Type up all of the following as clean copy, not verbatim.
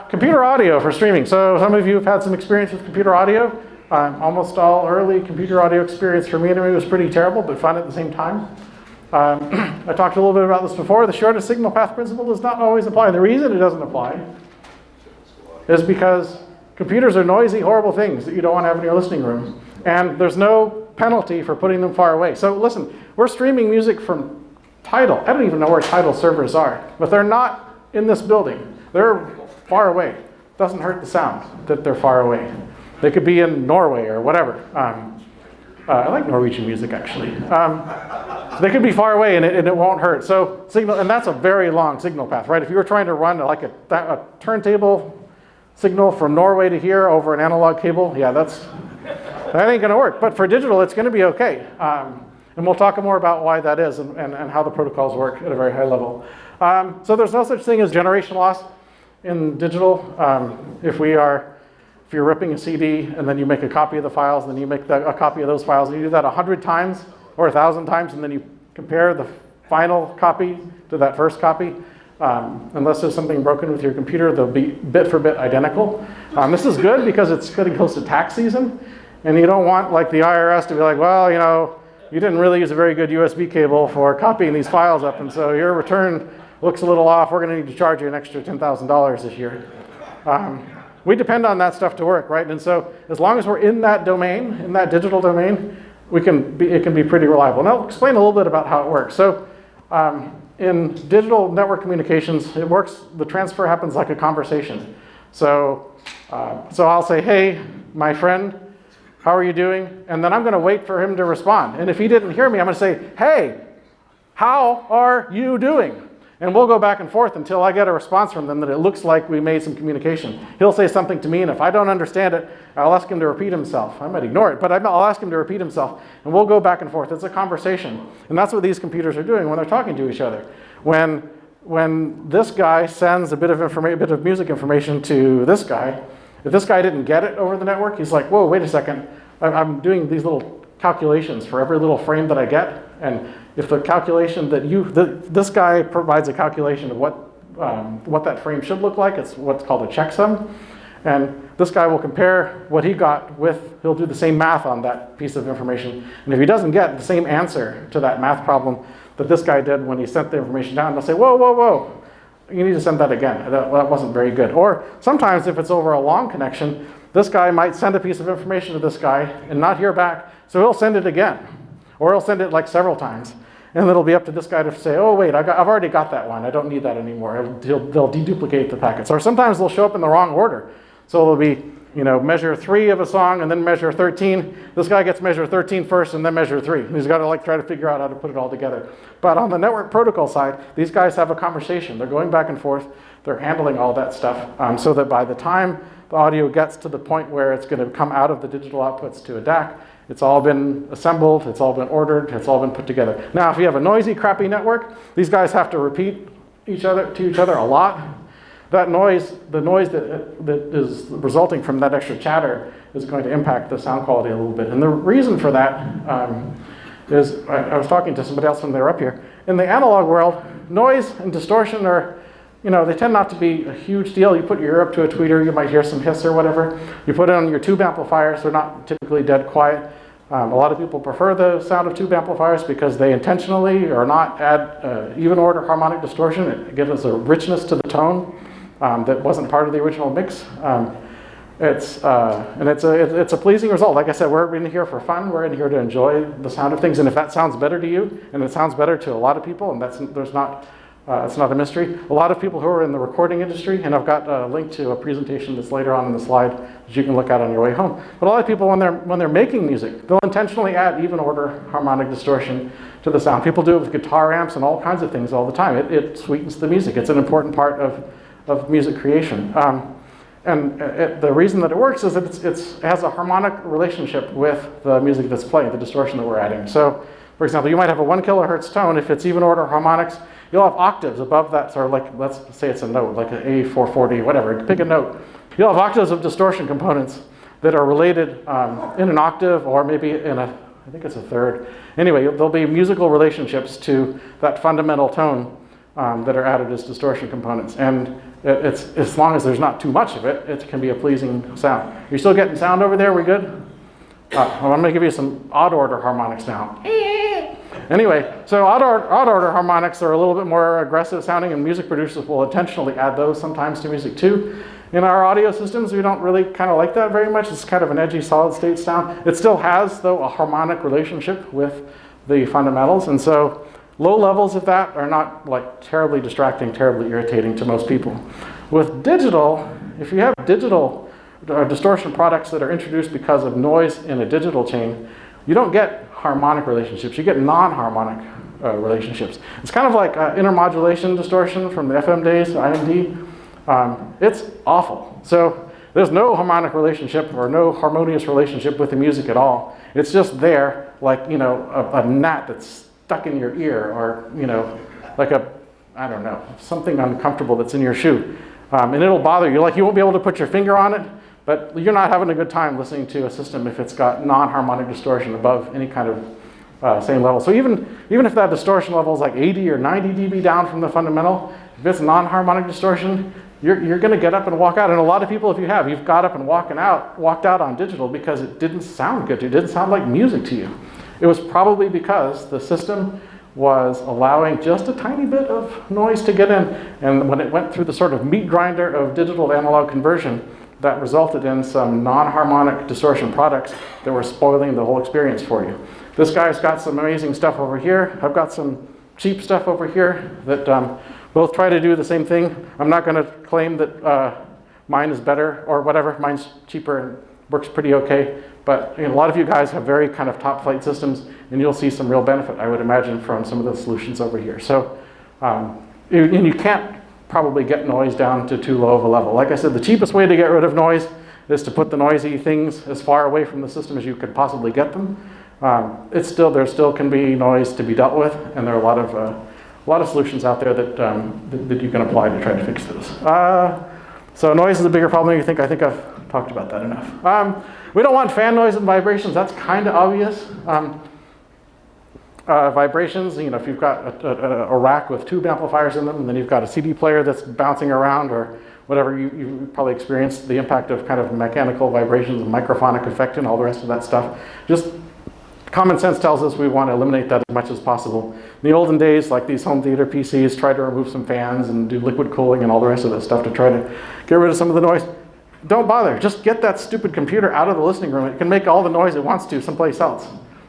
Computer audio for streaming. So some of you have had some experience with computer audio. Almost all early computer audio experience for me anyway was pretty terrible, but fun at the same time. I talked a little bit about this before. The shortest signal path principle does not always apply. The reason it doesn't apply is because computers are noisy, horrible things that you don't want to have in your listening room. And there's no penalty for putting them far away. So listen, we're streaming music from Tidal. I don't even know where Tidal servers are, but they're not in this building. They're far away. Doesn't hurt the sound that they're far away. They could be in Norway or whatever. I like Norwegian music, actually. So they could be far away and it won't hurt. So signal, and that's a very long signal path, right? If you were trying to run like a turntable signal from Norway to here over an analog cable, yeah, that ain't gonna work. But for digital, it's gonna be okay. And we'll talk more about why that is and how the protocols work at a very high level. So there's no such thing as generation loss in digital. If you're ripping a CD and then you make a copy of the files, and then you make a copy of those files, and you do that 100 times or 1,000 times, and then you compare the final copy to that first copy, unless there's something broken with your computer, they'll be bit for bit identical. This is good because it's getting close to tax season, and you don't want like the IRS to be like, well, you know, you didn't really use a very good USB cable for copying these files up, and so your return looks a little off. We're going to need to charge you an extra $10,000 this year. We depend on that stuff to work, right? And so as long as we're in that domain, in that digital domain, it can be pretty reliable. And I'll explain a little bit about how it works. So in digital network communications, it works, the transfer happens like a conversation. So I'll say, hey, my friend, how are you doing? And then I'm going to wait for him to respond. And if he didn't hear me, I'm going to say, hey, how are you doing? And we'll go back and forth until I get a response from them that it looks like we made some communication. He'll say something to me, and if I don't understand it, I'll ask him to repeat himself. I might ignore it, but I'll ask him to repeat himself, and we'll go back and forth. It's a conversation. And that's what these computers are doing when they're talking to each other. When this guy sends a bit of music information to this guy, if this guy didn't get it over the network, he's like, whoa, wait a second. I'm doing these little calculations for every little frame that I get, and if the calculation that this guy provides a calculation of what that frame should look like, it's what's called a checksum, and this guy will compare what he got he'll do the same math on that piece of information, and if he doesn't get the same answer to that math problem that this guy did when he sent the information down, they'll say, whoa, whoa, whoa, you need to send that again. That wasn't very good. Or sometimes if it's over a long connection, this guy might send a piece of information to this guy and not hear back, so he'll send it again. Or he'll send it like several times. And it'll be up to this guy to say, oh, wait, I've already got that one. I don't need that anymore. They'll deduplicate the packets. Or sometimes they'll show up in the wrong order. So it'll be, measure 3 of a song and then measure 13. This guy gets measure 13 first and then measure 3. And he's got to try to figure out how to put it all together. But on the network protocol side, these guys have a conversation. They're going back and forth. They're handling all that stuff so that by the time the audio gets to the point where it's going to come out of the digital outputs to a DAC, it's all been assembled, it's all been ordered, it's all been put together. Now, if you have a noisy, crappy network, these guys have to repeat to each other a lot. That noise, the noise that is resulting from that extra chatter is going to impact the sound quality a little bit. And the reason for that is, I was talking to somebody else when they were up here. In the analog world, noise and distortion are, they tend not to be a huge deal. You put your ear up to a tweeter, you might hear some hiss or whatever. You put it on your tube amplifiers, they're not typically dead quiet. A lot of people prefer the sound of tube amplifiers because they intentionally or not add even order harmonic distortion. It gives us a richness to the tone that wasn't part of the original mix. It's a pleasing result. Like I said, we're in here for fun. We're in here to enjoy the sound of things. And if that sounds better to you, and it sounds better to a lot of people, and it's not a mystery. A lot of people who are in the recording industry, and I've got a link to a presentation that's later on in the slide that you can look at on your way home. But a lot of people, when they're making music, they'll intentionally add even order harmonic distortion to the sound. People do it with guitar amps and all kinds of things all the time. It sweetens the music. It's an important part of music creation. The reason that it works is that it has a harmonic relationship with the music that's playing, the distortion that we're adding. So, for example, you might have a 1 kilohertz tone. If it's even order harmonics, you'll have octaves above that, sort of like, let's say it's a note, like an A440, whatever, pick a note. You'll have octaves of distortion components that are related in an octave or maybe in I think it's a third. Anyway, there'll be musical relationships to that fundamental tone that are added as distortion components. And it's, as long as there's not too much of it, it can be a pleasing sound. Are you still getting sound over there? We good? Well, I'm going to give you some odd order harmonics now. Anyway, so odd order harmonics are a little bit more aggressive sounding, and music producers will intentionally add those sometimes to music too. In our audio systems, we don't really kind of like that very much. It's kind of an edgy solid state sound. It still has, though, a harmonic relationship with the fundamentals, and so low levels of that are not like terribly distracting, terribly irritating to most people. With digital, if you have digital distortion products that are introduced because of noise in a digital chain, you don't get harmonic relationships, you get non-harmonic relationships. It's kind of like intermodulation distortion from the FM days, IMD. It's awful. So there's no harmonic relationship or no harmonious relationship with the music at all. It's just there, like, you know, a gnat that's stuck in your ear, or, you know, like I don't know, something uncomfortable that's in your shoe. And it'll bother you. Like, you won't be able to put your finger on it, but you're not having a good time listening to a system if it's got non-harmonic distortion above any kind of same level. So even if that distortion level is like 80 or 90 dB down from the fundamental, if it's non-harmonic distortion, you're going to get up and walk out. And a lot of people, if you've got up and walked out on digital because it didn't sound good to you, it didn't sound like music to you. It was probably because the system was allowing just a tiny bit of noise to get in, and when it went through the sort of meat grinder of digital to analog conversion, that resulted in some non-harmonic distortion products that were spoiling the whole experience for you. This guy's got some amazing stuff over here. I've got some cheap stuff over here that both try to do the same thing. I'm not going to claim that mine is better or whatever. Mine's cheaper and works pretty okay. But, you know, a lot of you guys have very kind of top flight systems, and you'll see some real benefit, I would imagine, from some of the solutions over here. So, and you can't probably get noise down to too low of a level. Like I said, the cheapest way to get rid of noise is to put the noisy things as far away from the system as you could possibly get them. There still can be noise to be dealt with, and there are a lot of solutions out there that you can apply to try to fix this. So noise is a bigger problem than you think. I think I've talked about that enough. We don't want fan noise and vibrations. That's kind of obvious. Vibrations, you know, if you've got a rack with tube amplifiers in them, and then you've got a CD player that's bouncing around or whatever, you probably experienced the impact of kind of mechanical vibrations and microphonic effect and all the rest of that stuff. Just common sense tells us we want to eliminate that as much as possible. In the olden days, like these home theater PCs, tried to remove some fans and do liquid cooling and all the rest of that stuff to try to get rid of some of the noise. Don't bother. Just get that stupid computer out of the listening room. It can make all the noise it wants to someplace else.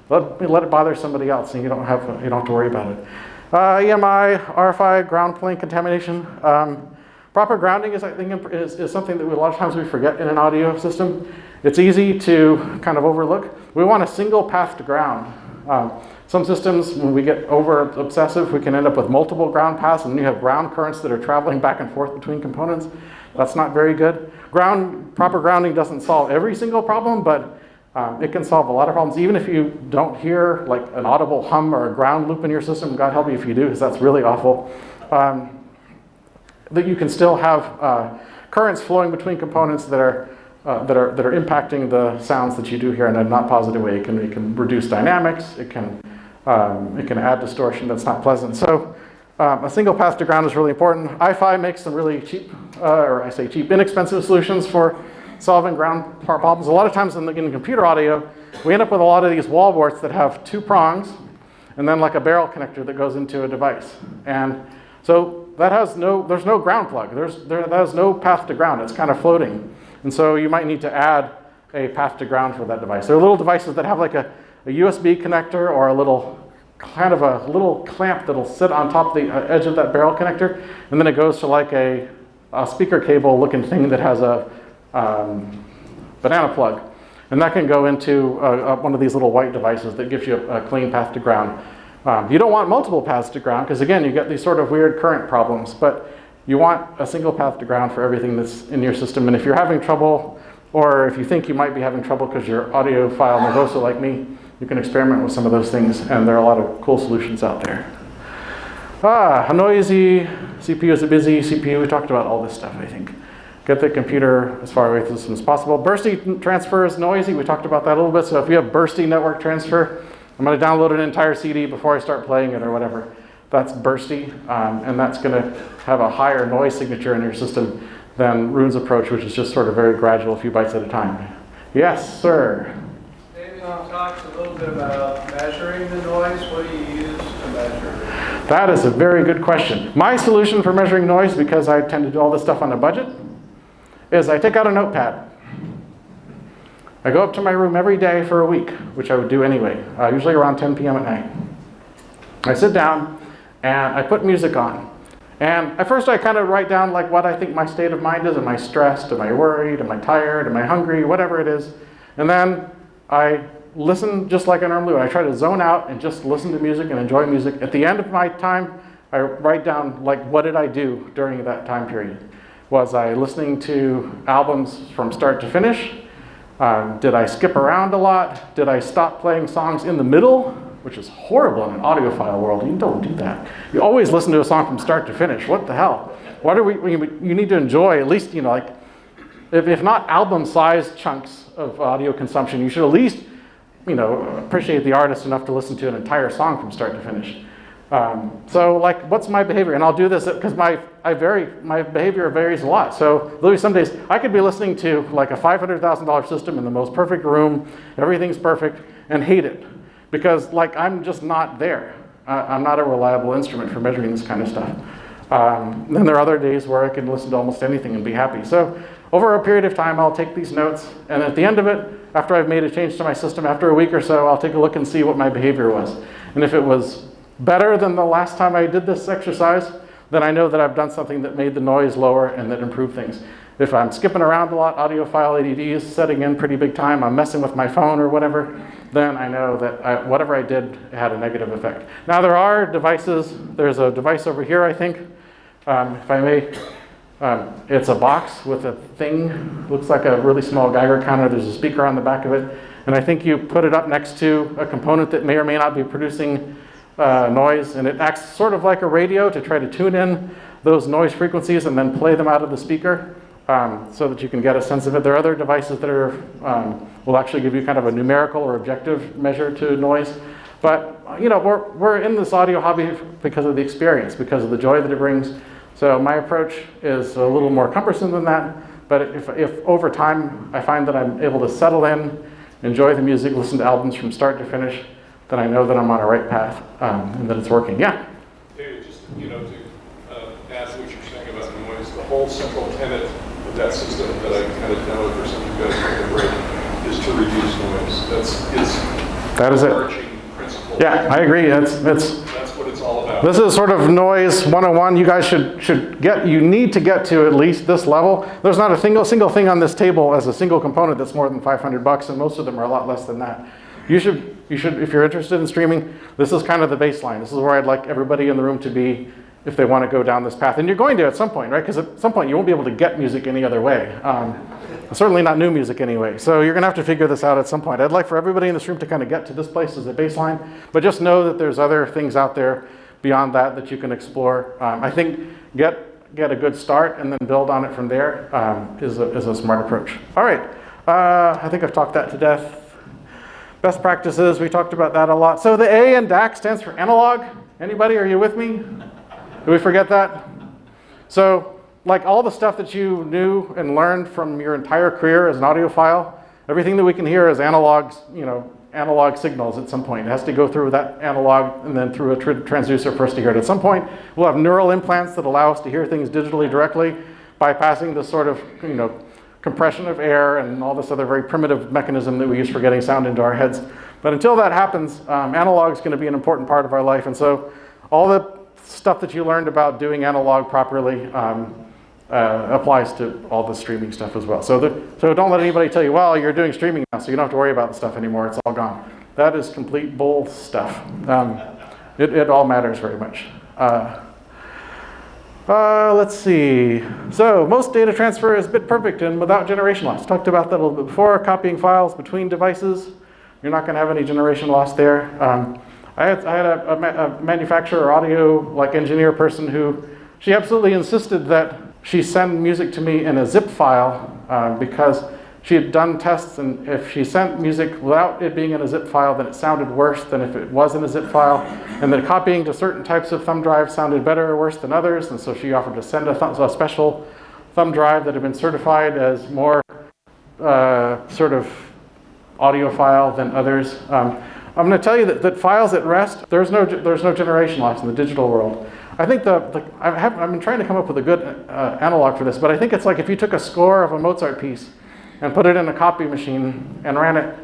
Let it bother somebody else, and you don't have to worry about it. EMI, RFI, ground plane contamination. Proper grounding is, I think, is something that a lot of times we forget in an audio system. It's easy to kind of overlook. We want a single path to ground. Some systems, when we get over obsessive, we can end up with multiple ground paths, and you have ground currents that are traveling back and forth between components. That's not very good. Proper grounding doesn't solve every single problem, but it can solve a lot of problems. Even if you don't hear like an audible hum or a ground loop in your system, God help you if you do, because that's really awful. That you can still have currents flowing between components that are impacting the sounds that you do hear in a not positive way. It can reduce dynamics. It can add distortion that's not pleasant. So a single path to ground is really important. Hi-Fi makes some really cheap, inexpensive solutions for solving ground problems. A lot of times in computer audio, we end up with a lot of these wall warts that have two prongs and then like a barrel connector that goes into a device. And so there's no ground plug. There's no path to ground. It's kind of floating. And so you might need to add a path to ground for that device. There are little devices that have like a USB connector or a little clamp that'll sit on top of the edge of that barrel connector, and then it goes to like a speaker cable looking thing that has a banana plug. And that can go into one of these little white devices that gives you a clean path to ground. You don't want multiple paths to ground because, again, you get these sort of weird current problems, but you want a single path to ground for everything that's in your system. And if you're having trouble, or if you think you might be having trouble because you're audiophile nervosa like me, you can experiment with some of those things, and there are a lot of cool solutions out there. A noisy CPU is a busy CPU. We talked about all this stuff, I think. Get the computer as far away from the system as possible. Bursty Transfers, noisy. We talked about that a little bit. So if you have Bursty network transfer, I'm going to download an entire CD before I start playing it or whatever. That's Bursty, and that's going to have a higher noise signature in your system than Rune's approach, which is just sort of very gradual, a few bytes at a time. Yes, sir? Maybe I'll talk a little bit about measuring the noise. What do you use to measure? That is a very good question. My solution for measuring noise, because I tend to do all this stuff on a budget, is I take out a notepad. I go up to my room every day for a week, which I would do anyway, usually around 10 p.m. at night. I sit down and I put music on. And at first I kind of write down like what I think my state of mind is. Am I stressed? Am I worried? Am I tired? Am I hungry? Whatever it is. And then I listen just like I normally would. I try to zone out and just listen to music and enjoy music. At the end of my time, I write down like what did I do during that time period. Was I listening to albums from start to finish? Did I skip around a lot? Did I stop playing songs in the middle? Which is horrible in an audiophile world. You don't do that. You always listen to a song from start to finish. What the hell? What are you need to enjoy at least, like, if not album-sized chunks of audio consumption, you should at least, appreciate the artist enough to listen to an entire song from start to finish. So, like, what's my behavior? And I'll do this because my behavior varies a lot. So there'll be some days I could be listening to like a $500,000 system in the most perfect room, everything's perfect, and hate it. Because like I'm just not there. I'm not a reliable instrument for measuring this kind of stuff. Then there are other days where I can listen to almost anything and be happy. So over a period of time, I'll take these notes, and at the end of it, after I've made a change to my system, after a week or so, I'll take a look and see what my behavior was. And if it was better than the last time I did this exercise, then I know that I've done something that made the noise lower and that improved things. If I'm skipping around a lot, audiophile ADD is setting in pretty big time, I'm messing with my phone or whatever, then I know that whatever I did had a negative effect. Now there are devices, there's a device over here I think, if I may, it's a box with a thing, looks like a really small Geiger counter, there's a speaker on the back of it, and I think you put it up next to a component that may or may not be producing noise, and it acts sort of like a radio to try to tune in those noise frequencies and then play them out of the speaker. So that you can get a sense of it. There are other devices that will actually give you kind of a numerical or objective measure to noise. But we're in this audio hobby because of the experience, because of the joy that it brings. So my approach is a little more cumbersome than that. But if over time I find that I'm able to settle in, enjoy the music, listen to albums from start to finish, then I know that I'm on a right path and that it's working. Yeah. David, just to add to what you're saying about the noise, the whole central tenet of that system that I kind of demoed for some of you guys during the break is to reduce noise. That is overarching principle. Yeah, I agree. That's what it's all about. This is sort of noise 101. You guys you need to get to at least this level. There's not a single thing on this table as a single component that's more than $500, and most of them are a lot less than that. You should, if you're interested in streaming, this is kind of the baseline. This is where I'd like everybody in the room to be if they want to go down this path. And you're going to at some point, right? Because at some point you won't be able to get music any other way. Certainly not new music anyway. So you're going to have to figure this out at some point. I'd like for everybody in this room to kind of get to this place as a baseline, but just know that there's other things out there beyond that you can explore. I think get a good start and then build on it from there is a smart approach. All right, I think I've talked that to death. Best practices, we talked about that a lot. So the A in DAC stands for analog. Anybody, are you with me? Did we forget that? So, like all the stuff that you knew and learned from your entire career as an audiophile, everything that we can hear is analog signals at some point. It has to go through that analog and then through a transducer for us to hear it. At some point, we'll have neural implants that allow us to hear things digitally directly, bypassing this sort of, compression of air and all this other very primitive mechanism that we use for getting sound into our heads. But until that happens, analog is going to be an important part of our life. And so all the stuff that you learned about doing analog properly applies to all the streaming stuff as well. So don't let anybody tell you, well, you're doing streaming now, so you don't have to worry about the stuff anymore. It's all gone. That is complete bull stuff. It all matters very much. Let's see. So most data transfer is bit perfect and without generation loss. Talked about that a little bit before. Copying files between devices. You're not going to have any generation loss there. I had a manufacturer audio engineer person who she absolutely insisted that she send music to me in a zip file because she had done tests, and if she sent music without it being in a zip file, then it sounded worse than if it was in a zip file. And then copying to certain types of thumb drives sounded better or worse than others, and so she offered to send a special thumb drive that had been certified as more sort of audiophile than others. I'm going to tell you that files at rest, there's no generation loss in the digital world. I think I've been trying to come up with a good analog for this, but I think it's like if you took a score of a Mozart piece and put it in a copy machine and ran it,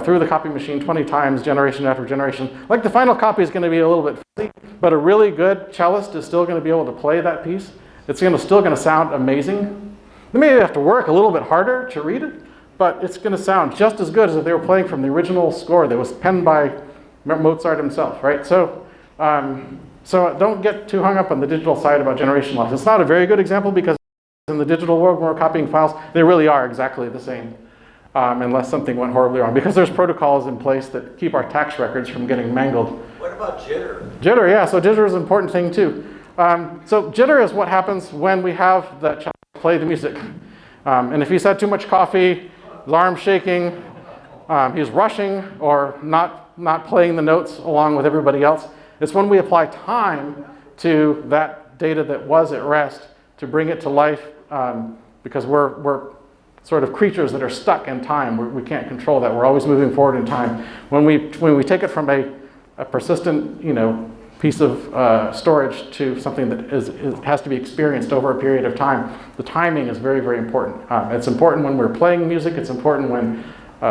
through the copy machine 20 times, generation after generation. Like the final copy is going to be a little bit fuzzy, but a really good cellist is still going to be able to play that piece. It's still going to sound amazing. They may have to work a little bit harder to read it, but it's going to sound just as good as if they were playing from the original score that was penned by Mozart himself, right? So don't get too hung up on the digital side about generation loss. It's not a very good example because in the digital world, when we're copying files, they really are exactly the same, unless something went horribly wrong, because there's protocols in place that keep our tax records from getting mangled. What about jitter? Jitter, yeah, so jitter is an important thing too. So jitter is what happens when we have that child play the music. And if he's had too much coffee, his arm's shaking, he's rushing or not playing the notes along with everybody else, it's when we apply time to that data that was at rest to bring it to life, because we're sort of creatures that are stuck in time. We can't control that. We're always moving forward in time. When we take it from a persistent, piece of storage to something that has to be experienced over a period of time, the timing is very, very important. It's important when we're playing music. It's important when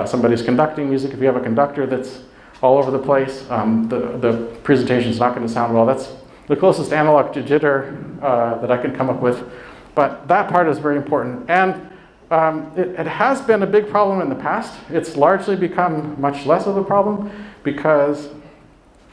somebody's conducting music. If you have a conductor that's all over the place, the presentation is not going to sound well. That's the closest analog to jitter that I can come up with. But that part is very important. And it has been a big problem in the past. It's largely become much less of a problem because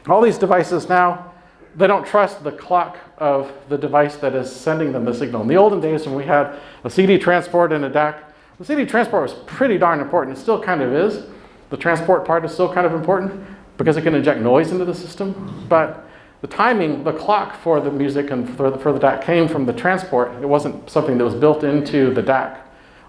all these devices now, they don't trust the clock of the device that is sending them the signal. In the olden days when we had a CD transport and a DAC, the CD transport was pretty darn important. It still kind of is. The transport part is still kind of important because it can inject noise into the system. But the timing, the clock for the music and for the DAC came from the transport. It wasn't something that was built into the DAC.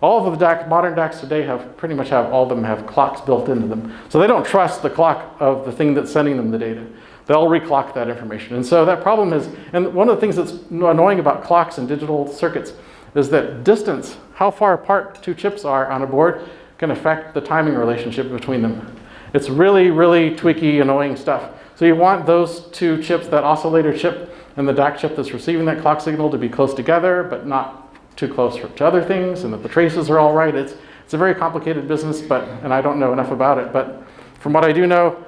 All of the DAC, modern DACs today all of them have clocks built into them. So they don't trust the clock of the thing that's sending them the data. They'll reclock that information. And so that problem is, and one of the things that's annoying about clocks and digital circuits is that distance, how far apart two chips are on a board, can affect the timing relationship between them. It's really, really tweaky, annoying stuff. So you want those two chips, that oscillator chip and the DAC chip that's receiving that clock signal, to be close together, but not too close to other things, and that the traces are all right. It's a very complicated business, and I don't know enough about it. But from what I do know,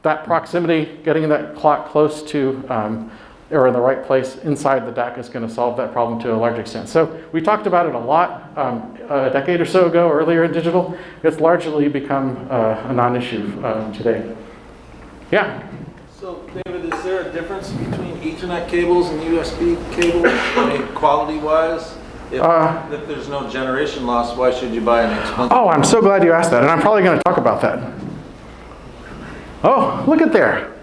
that proximity, getting that clock close to or in the right place inside the DAC is going to solve that problem to a large extent. So we talked about it a lot a decade or so ago, earlier in digital. It's largely become a non-issue today. Yeah? So, David, is there a difference between Ethernet cables and USB cables, quality-wise? If there's no generation loss, why should you buy an expensive? Oh, I'm so glad you asked that, and I'm probably going to talk about that. Oh, look at there.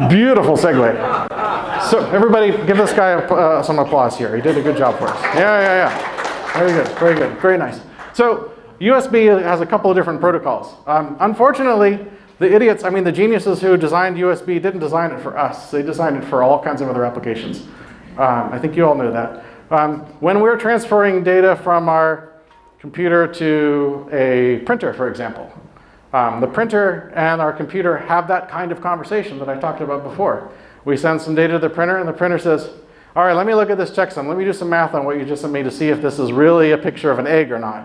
Beautiful segue. So everybody give this guy some applause here. He did a good job for us. Yeah. Very good, very good, very nice. So USB has a couple of different protocols. Unfortunately, the idiots, the geniuses who designed USB didn't design it for us. They designed it for all kinds of other applications. I think you all know that. When we're transferring data from our computer to a printer, for example, the printer and our computer have that kind of conversation that I talked about before. We send some data to the printer, and the printer says, all right, let me look at this checksum. Let me do some math on what you just sent me to see if this is really a picture of an egg or not.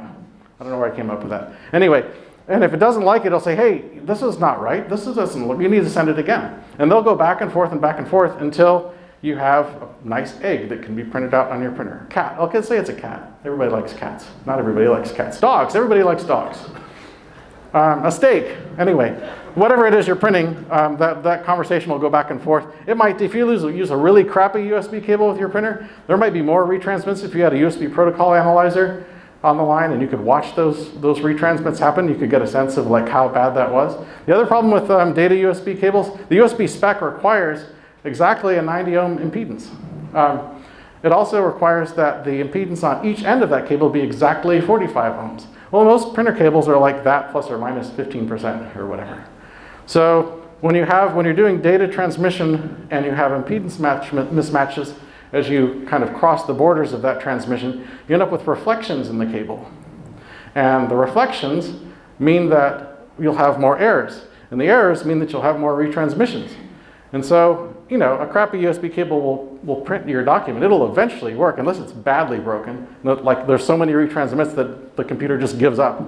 I don't know where I came up with that. Anyway, and if it doesn't like it, it'll say, hey, this is not right. Doesn't look, you need to send it again. And they'll go back and forth until you have a nice egg that can be printed out on your printer. Cat, okay, say it's a cat. Everybody likes cats. Not everybody likes cats. Dogs, everybody likes dogs. A steak, anyway. Whatever it is you're printing, that conversation will go back and forth. It might, if you use a really crappy USB cable with your printer, there might be more retransmits if you had a USB protocol analyzer on the line and you could watch those retransmits happen. You could get a sense of like how bad that was. The other problem with data USB cables, the USB spec requires exactly a 90 ohm impedance. It also requires that the impedance on each end of that cable be exactly 45 ohms. Well, most printer cables are like that plus or minus 15% or whatever. So when you're doing data transmission and you have impedance mismatches, as you kind of cross the borders of that transmission, you end up with reflections in the cable. And the reflections mean that you'll have more errors. And the errors mean that you'll have more retransmissions. And so, you know, a crappy USB cable will print your document. It'll eventually work unless it's badly broken. Like there's so many retransmits that the computer just gives up.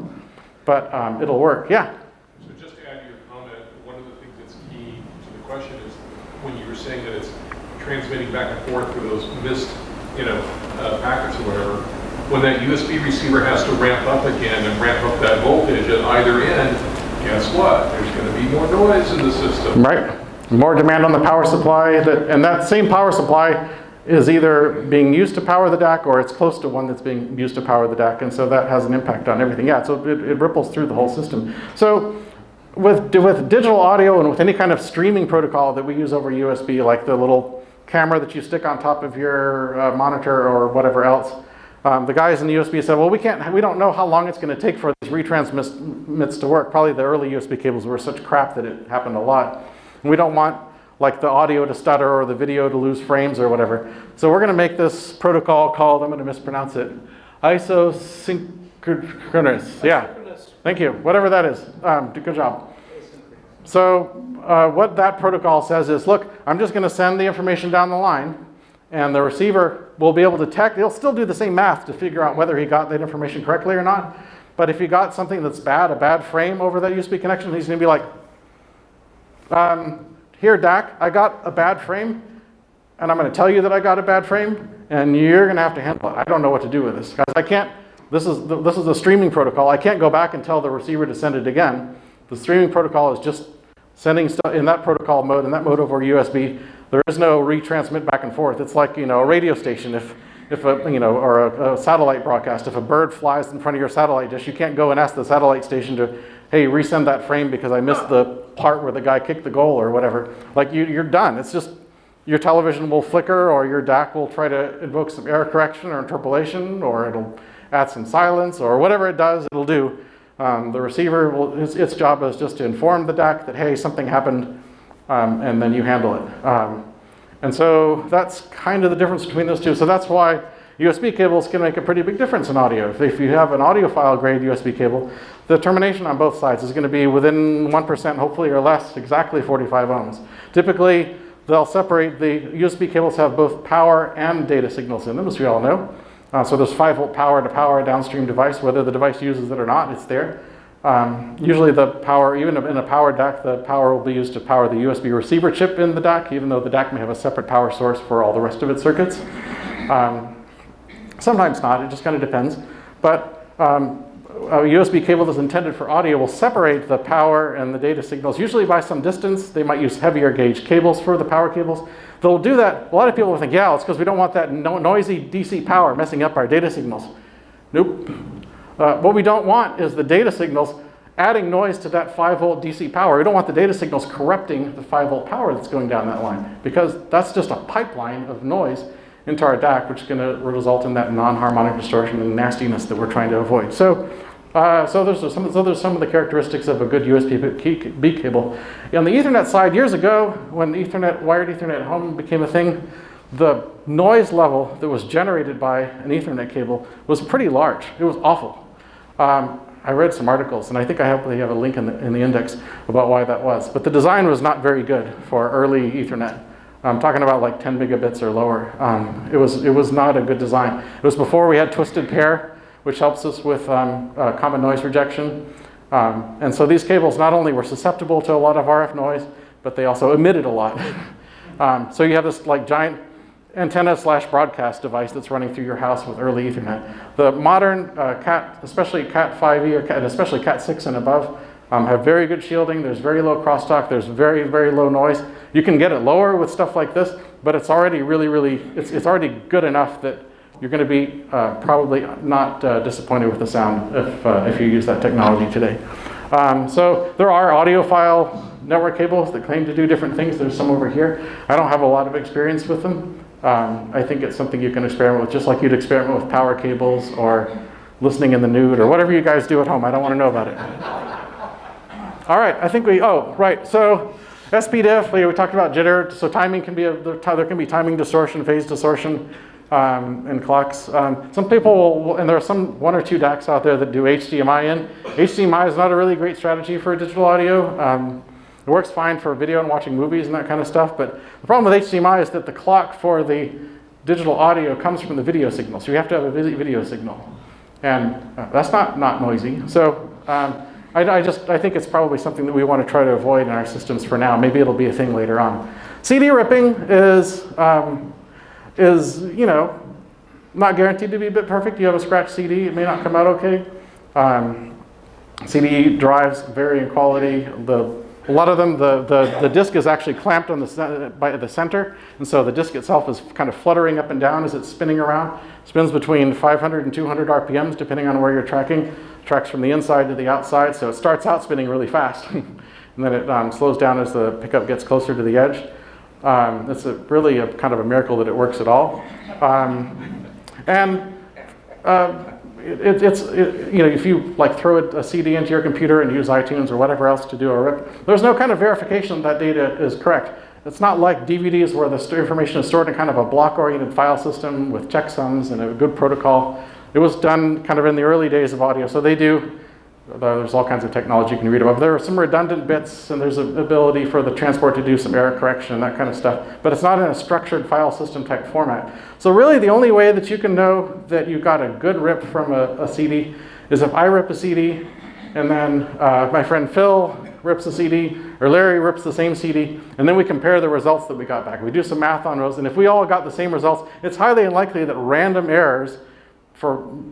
But it'll work, yeah. So just to add to your comment, one of the things that's key to the question is when you were saying that it's transmitting back and forth through those missed, packets or whatever, when that USB receiver has to ramp up again and ramp up that voltage at either end, guess what? There's going to be more noise in the system. Right. More demand on the power supply, and that same power supply is either being used to power the DAC or it's close to one that's being used to power the DAC, and so that has an impact on everything. Yeah, so it ripples through the whole system. So with digital audio and with any kind of streaming protocol that we use over USB, like the little camera that you stick on top of your monitor or whatever else, the guys in the USB said, well, we don't know how long it's going to take for these retransmits to work. Probably the early USB cables were such crap that it happened a lot. And we don't want like the audio to stutter or the video to lose frames or whatever. So we're going to make this protocol called, I'm going to mispronounce it, synchronous. Yeah, thank you. Whatever that is. Good job. So what that protocol says is, look, I'm just going to send the information down the line, and the receiver will be able to detect. He'll still do the same math to figure out whether he got that information correctly or not. But if he got something that's bad, a bad frame over that USB connection, he's going to be like, here, DAC, I got a bad frame, and I'm going to tell you that I got a bad frame, and you're going to have to handle it. I don't know what to do with this. Guys, I can't, this is a streaming protocol. I can't go back and tell the receiver to send it again. The streaming protocol is just sending stuff in that protocol mode, in that mode over USB. There is no retransmit back and forth. It's like, a radio station. If or a satellite broadcast, if a bird flies in front of your satellite dish, you can't go and ask the satellite station to, hey, resend that frame because I missed the part where the guy kicked the goal or whatever. Like you're done. It's just your television will flicker or your DAC will try to invoke some error correction or interpolation, or it'll add some silence or whatever it does, it'll do. The receiver, its job is just to inform the DAC that, hey, something happened, and then you handle it. And so that's kind of the difference between those two. So that's why USB cables can make a pretty big difference in audio. If you have an audiophile grade USB cable, the termination on both sides is going to be within 1%, hopefully, or less, exactly 45 ohms. Typically, they'll separate, the USB cables have both power and data signals in them, as we all know. So there's 5-volt power to power a downstream device, whether the device uses it or not, it's there. Usually the power, even in a powered DAC, the power will be used to power the USB receiver chip in the DAC, even though the DAC may have a separate power source for all the rest of its circuits. Sometimes not, it just kind of depends. But a USB cable that's intended for audio will separate the power and the data signals, usually by some distance. They might use heavier gauge cables for the power cables. They'll do that. A lot of people will think, yeah, it's because we don't want that noisy DC power messing up our data signals. Nope. What we don't want is the data signals adding noise to that 5-volt DC power. We don't want the data signals corrupting the 5-volt power that's going down that line, because that's just a pipeline of noise into our DAC, which is going to result in that non-harmonic distortion and nastiness that we're trying to avoid. So there's some of the characteristics of a good USB cable. On the Ethernet side, years ago, when wired Ethernet at home became a thing, the noise level that was generated by an Ethernet cable was pretty large. It was awful. I read some articles, and I think I have a link in the index about why that was. But the design was not very good for early Ethernet. I'm talking about like 10 megabits or lower. It was not a good design. It was before we had twisted pair, which helps us with common noise rejection. And so these cables not only were susceptible to a lot of RF noise, but they also emitted a lot. So you have this like giant antenna/broadcast device that's running through your house with early Ethernet. The modern Cat, especially Cat 5e and especially Cat 6 and above, have very good shielding. There's very low crosstalk. There's very, very low noise. You can get it lower with stuff like this, but it's already it's already good enough that you're going to be probably not disappointed with the sound if you use that technology today. So there are audiophile network cables that claim to do different things. There's some over here. I don't have a lot of experience with them. I think it's something you can experiment with, just like you'd experiment with power cables or listening in the nude or whatever you guys do at home. I don't want to know about it. All right, I think so SPDIF, we talked about jitter. So timing can be, there can be timing distortion, phase distortion in clocks. Some people, and there are one or two DACs out there that do HDMI in. HDMI is not a really great strategy for digital audio. It works fine for video and watching movies and that kind of stuff, but the problem with HDMI is that the clock for the digital audio comes from the video signal, so you have to have a video signal. And that's not noisy. So I think it's probably something that we want to try to avoid in our systems for now. Maybe it'll be a thing later on. CD ripping is not guaranteed to be a bit perfect. You have a scratch CD, it may not come out okay. CD drives vary in quality. A lot of them, the disc is actually clamped on by the center, and so the disc itself is kind of fluttering up and down as it's spinning around. It spins between 500 and 200 RPMs, depending on where you're tracking. Tracks from the inside to the outside, so it starts out spinning really fast, and then it slows down as the pickup gets closer to the edge. It's really a kind of a miracle that it works at all. If you like throw a CD into your computer and use iTunes or whatever else to do a rip, there's no kind of verification that data is correct. It's not like DVDs where the information is stored in kind of a block-oriented file system with checksums and a good protocol. It was done kind of in the early days of audio, so there's all kinds of technology you can read about. There are some redundant bits, and there's an ability for the transport to do some error correction and that kind of stuff, but it's not in a structured file system type format. So really the only way that you can know that you got a good rip from a CD is if I rip a CD, and then my friend Phil rips a CD, or Larry rips the same CD, and then we compare the results that we got back. We do some math on those, and if we all got the same results, it's highly unlikely that random errors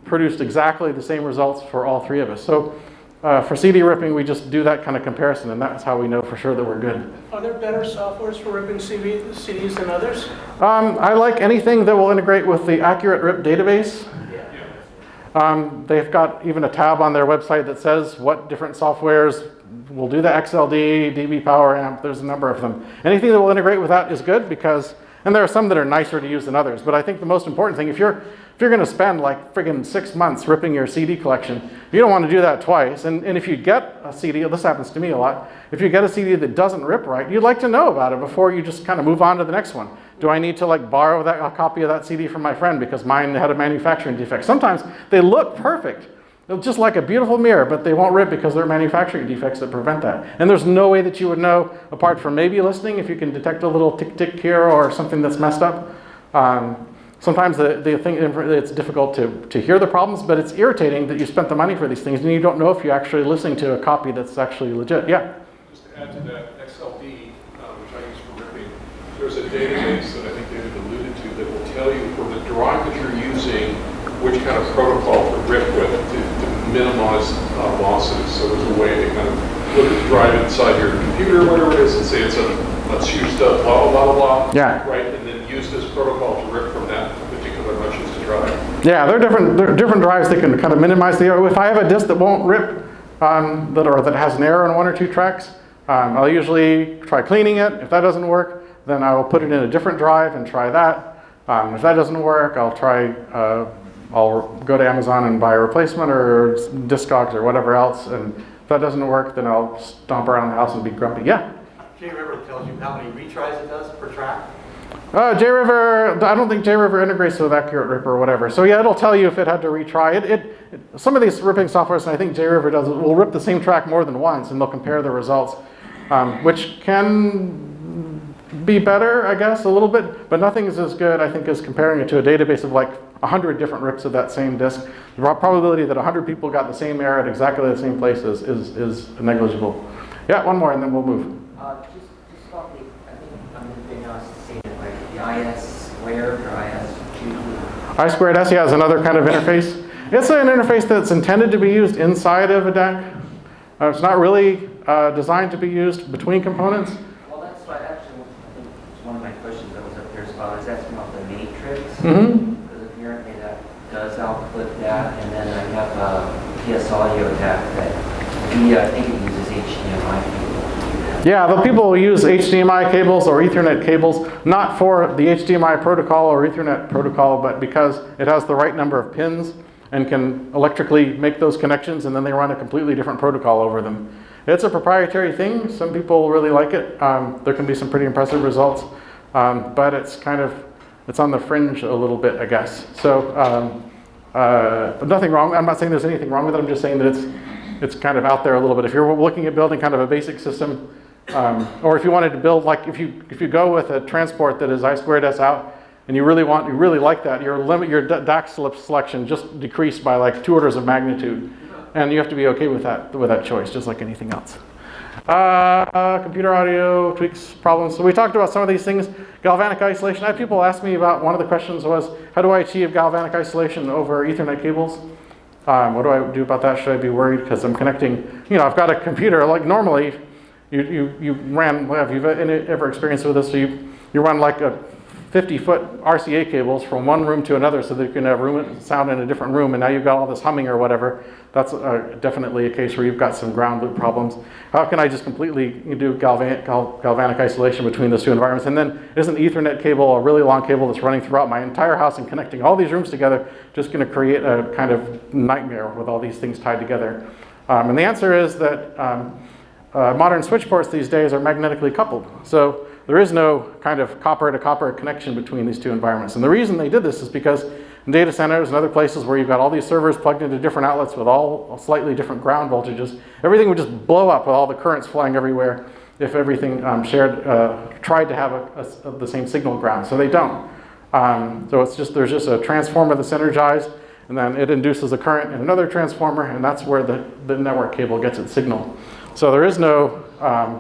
produced exactly the same results for all three of us. So for CD ripping, we just do that kind of comparison, and that's how we know for sure that we're good. Are there better softwares for ripping CDs than others? I like anything that will integrate with the Accurate Rip database. They've got even a tab on their website that says what different softwares will do the XLD, DB Power Amp. There's a number of them. Anything that will integrate with that is good because, and there are some that are nicer to use than others, but I think the most important thing, if you're going to spend like friggin' 6 months ripping your CD collection, you don't want to do that twice. And if you get a CD, this happens to me a lot, if you get a CD that doesn't rip right, you'd like to know about it before you just kind of move on to the next one. Do I need to like borrow a copy of that CD from my friend because mine had a manufacturing defect? Sometimes they look perfect. They're just like a beautiful mirror, but they won't rip because there are manufacturing defects that prevent that. And there's no way that you would know, apart from maybe listening, if you can detect a little tick-tick here or something that's messed up. Sometimes the thing, it's difficult to hear the problems, but it's irritating that you spent the money for these things and you don't know if you're actually listening to a copy that's actually legit. Yeah? Just to add to that, XLD, which I use for ripping, there's a database that I think David alluded to that will tell you for the drive that you're using, which kind of protocol to rip with to minimize losses. So there's a way to kind of look at the drive inside your computer, whatever it is, and say it's let's use the blah, blah, blah, blah, yeah. Right? And then use this protocol to rip from that particular much used drive. Yeah, there are different drives that can kind of minimize the error. If I have a disk that won't rip, that has an error on one or two tracks, I'll usually try cleaning it. If that doesn't work, then I will put it in a different drive and try that. If that doesn't work, I'll go to Amazon and buy a replacement or Discogs or whatever else. And if that doesn't work, then I'll stomp around the house and be grumpy. Yeah? JRiver tells you how many retries it does per track? JRiver, I don't think JRiver integrates with Accurate Rip or whatever. So yeah, it'll tell you if it had to retry. Some of these ripping softwares, and I think JRiver does, will rip the same track more than once, and they'll compare the results, which can be better, I guess, a little bit, but nothing is as good, I think, as comparing it to a database of like 100 different rips of that same disk. The probability that 100 people got the same error at exactly the same place is negligible. Yeah, one more, and then we'll move. Just about I think I'm going to say it like the IS squared or IS cubed. I squared S, yeah, is another kind of interface. It's an interface that's intended to be used inside of a DAC. It's not really designed to be used between components. Well, that's why actually, I think it's one of my questions that was up here as well. I was asking about the matrix. Mm-hmm. Because apparently that does output that. And then I have a PS Audio DAC that I think it uses HDMI cable to do that. Yeah, the people use HDMI cables or Ethernet cables, not for the HDMI protocol or Ethernet protocol, but because it has the right number of pins and can electrically make those connections, and then they run a completely different protocol over them. It's a proprietary thing. Some people really like it. There can be some pretty impressive results, but it's on the fringe a little bit, I guess. So, but nothing wrong. I'm not saying there's anything wrong with it. I'm just saying that it's kind of out there a little bit. If you're looking at building kind of a basic system, or if you wanted to build, like if you go with a transport that is I2S out, and you really like that, your DAC selection just decreased by like 2 orders of magnitude, and you have to be okay with that choice, just like anything else. Computer audio tweaks problems. So we talked about some of these things. Galvanic isolation. I had people ask me about, one of the questions was, how do I achieve galvanic isolation over Ethernet cables? What do I do about that? Should I be worried? Because I'm connecting, I've got a computer, like normally, you ran, have you ever experienced with this? So you run like a 50-foot RCA cables from one room to another so that you can have sound in a different room, and now you've got all this humming or whatever. That's definitely a case where you've got some ground loop problems. How can I just completely do galvanic isolation between those two environments? And then isn't Ethernet cable, a really long cable that's running throughout my entire house and connecting all these rooms together, just going to create a kind of nightmare with all these things tied together? And the answer is that modern switch ports these days are magnetically coupled. So there is no kind of copper-to-copper connection between these two environments. And the reason they did this is because in data centers and other places where you've got all these servers plugged into different outlets with all slightly different ground voltages, everything would just blow up with all the currents flying everywhere if everything tried to have the same signal ground. So they don't. So there's just a transformer that's energized, and then it induces a current in another transformer, and that's where the network cable gets its signal. So there is no,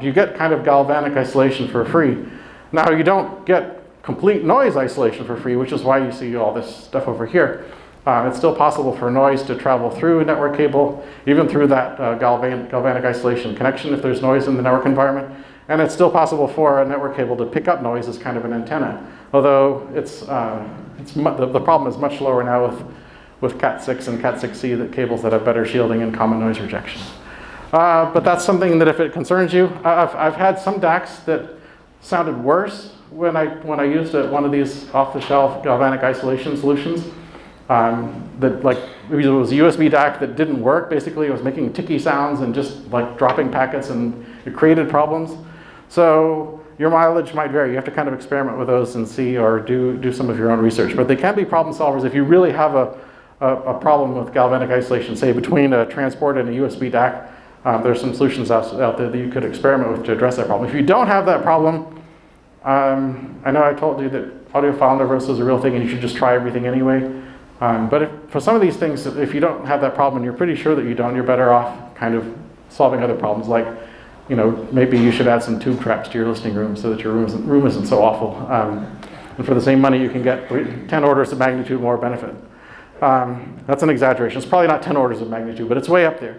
you get kind of galvanic isolation for free. Now you don't get complete noise isolation for free, which is why you see all this stuff over here. It's still possible for noise to travel through a network cable, even through that galvanic isolation connection if there's noise in the network environment. And it's still possible for a network cable to pick up noise as kind of an antenna, although the problem is much lower now with Cat6 and Cat6C, the cables that have better shielding and common noise rejection. But that's something that if it concerns you, I've had some DACs that sounded worse when I used one of these off-the-shelf galvanic isolation solutions. That like it was a USB DAC that didn't work. Basically, it was making ticky sounds and just like dropping packets, and it created problems. So your mileage might vary. You have to kind of experiment with those and see, or do some of your own research. But they can be problem solvers if you really have a problem with galvanic isolation, say between a transport and a USB DAC. There's some solutions out there that you could experiment with to address that problem. If you don't have that problem, I know I told you that audiophile neurosis is a real thing and you should just try everything anyway. But for some of these things, if you don't have that problem and you're pretty sure that you don't, you're better off kind of solving other problems, like maybe you should add some tube traps to your listening room so that your room isn't so awful. And for the same money, you can get 10 orders of magnitude more benefit. That's an exaggeration. It's probably not 10 orders of magnitude, but it's way up there.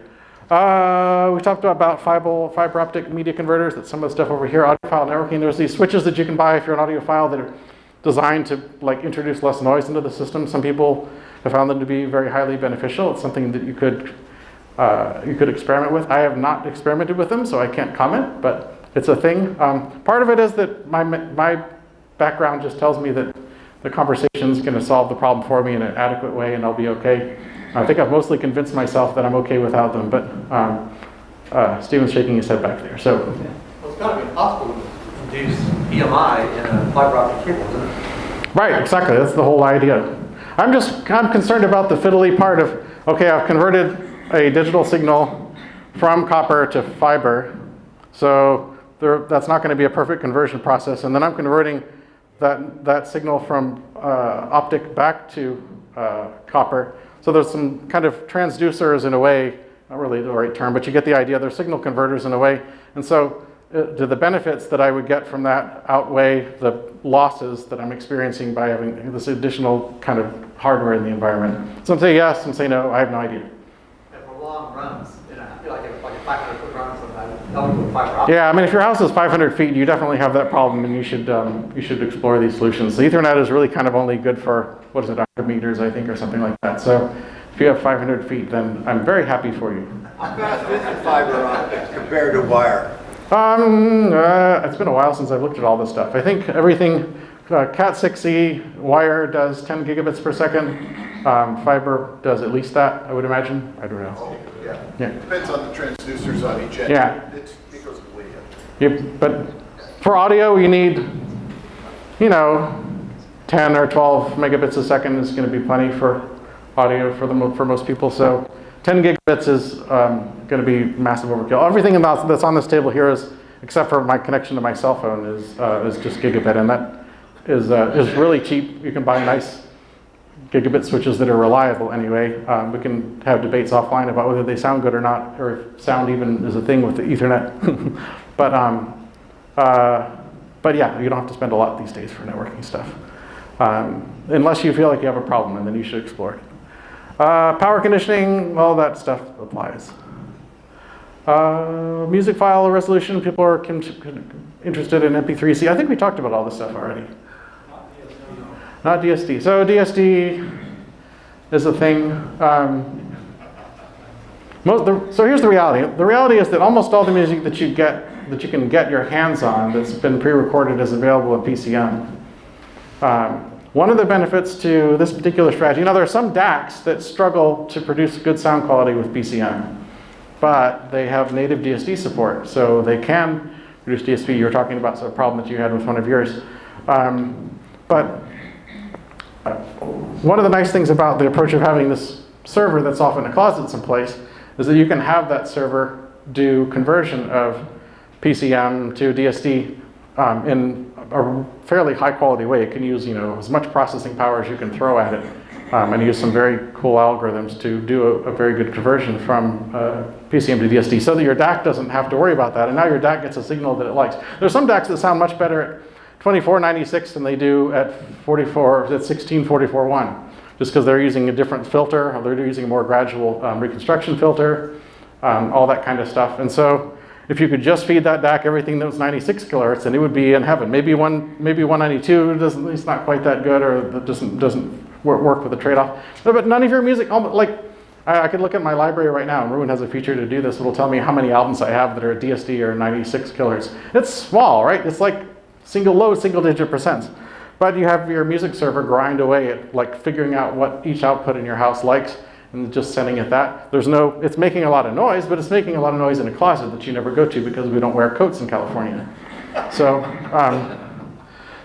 We talked about fiber optic media converters. That's some of the stuff over here. Audiophile networking. There's these switches that you can buy if you're an audiophile that are designed to like introduce less noise into the system. Some people have found them to be very highly beneficial. It's something that you could experiment with. I have not experimented with them, so I can't comment, but it's a thing. Part of it is that my background just tells me that the conversation is going to solve the problem for me in an adequate way, and I'll be okay. I think I've mostly convinced myself that I'm okay without them, but Stephen's shaking his head back there. So, Well, it's got to be impossible to induce EMI in a fiber optic cable, isn't it? right, exactly. That's the whole idea. I'm concerned about the fiddly part of, okay, I've converted a digital signal from copper to fiber, so that's not going to be a perfect conversion process, and then I'm converting that signal from optic back to copper. So there's some kind of transducers in a way, not really the right term, but you get the idea. They're signal converters in a way. And so do the benefits that I would get from that outweigh the losses that I'm experiencing by having this additional kind of hardware in the environment? Some say yes, some say no. I have no idea. And for long runs, like a 500-foot run sometimes, that would go fiber optic. Yeah, I mean, if your house is 500 feet, you definitely have that problem, and you should explore these solutions. The Ethernet is really kind of only good for, 100 meters, I think, or something like that. So if you have 500 feet, then I'm very happy for you. How fast is the fiber optics compared to wire? It's been a while since I've looked at all this stuff. I think everything, Cat6e wire does 10 gigabits per second. Fiber does at least that, I would imagine. I don't know. Oh, yeah. Yeah. Depends on the transducers on each end. Yeah. It goes way up. Yep. But for audio, you need, 10 or 12 megabits a second is going to be plenty for audio for most people. So 10 gigabits is going to be massive overkill. Everything that's on this table here is, except for my connection to my cell phone, is just gigabit, and that is really cheap. You can buy nice gigabit switches that are reliable anyway. We can have debates offline about whether they sound good or not, or if sound even is a thing with the Ethernet. But yeah, you don't have to spend a lot these days for networking stuff, unless you feel like you have a problem, and then you should explore it. Power conditioning, all that stuff applies. Music file resolution, people are interested in MP3C. I think we talked about all this stuff already. Not DSD. So DSD is a thing. So here's the reality. The reality is that almost all the music that you can get your hands on that's been pre-recorded is available in PCM. One of the benefits to this particular strategy, there are some DACs that struggle to produce good sound quality with PCM, but they have native DSD support, so they can produce DSP. You were talking about a problem that you had with one of yours. But one of the nice things about the approach of having this server that's off in a closet someplace is that you can have that server do conversion of PCM to DSD in a fairly high quality way. It can use as much processing power as you can throw at it, and use some very cool algorithms to do a very good conversion from PCM to DSD, so that your DAC doesn't have to worry about that, and now your DAC gets a signal that it likes. There's some DACs that sound much better at 2496 than they do at 1644.1, just because they're using a different filter, or they're using a more gradual reconstruction filter, all that kind of stuff. And so if you could just feed that DAC everything that was 96 kilohertz, then it would be in heaven. Maybe 192 it's not quite that good, or that doesn't work with the trade-off. But none of your music, I could look at my library right now, and Ruin has a feature to do this. It'll tell me how many albums I have that are DSD or 96 kilohertz. It's small, right? It's like low single-digit percents. But you have your music server grind away at figuring out what each output in your house likes, and just sending it that. It's making a lot of noise, but it's making a lot of noise in a closet that you never go to because we don't wear coats in California. So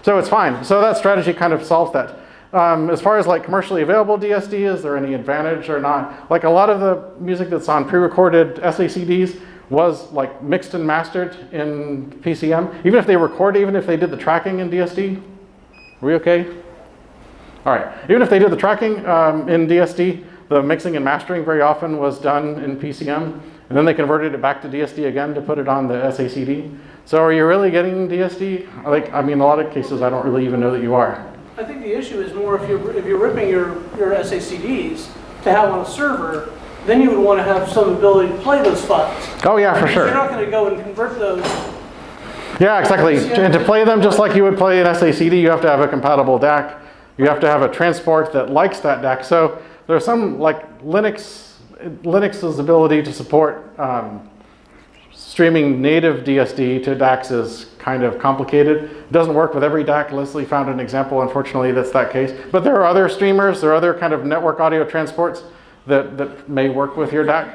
it's fine. So that strategy kind of solves that. As far as commercially available DSD, is there any advantage or not? A lot of the music that's on pre-recorded SACDs was mixed and mastered in PCM. Even if they did the tracking in DSD, are we okay? All right, even if they did the tracking in DSD, the mixing and mastering very often was done in PCM, and then they converted it back to DSD again to put it on the SACD. So are you really getting DSD? In a lot of cases, I don't really even know that you are. I think the issue is more if you're ripping your SACDs to have on a server, then you would want to have some ability to play those files. Oh yeah, for sure. You're not going to go and convert those. Yeah, exactly. And to play them just like you would play an SACD, you have to have a compatible DAC. You have to have a transport that likes that DAC. So there's some Linux's ability to support streaming native DSD to DACs is kind of complicated. It doesn't work with every DAC. Leslie found an example, unfortunately, that's that case. But there are other streamers, there are other kind of network audio transports that may work with your DAC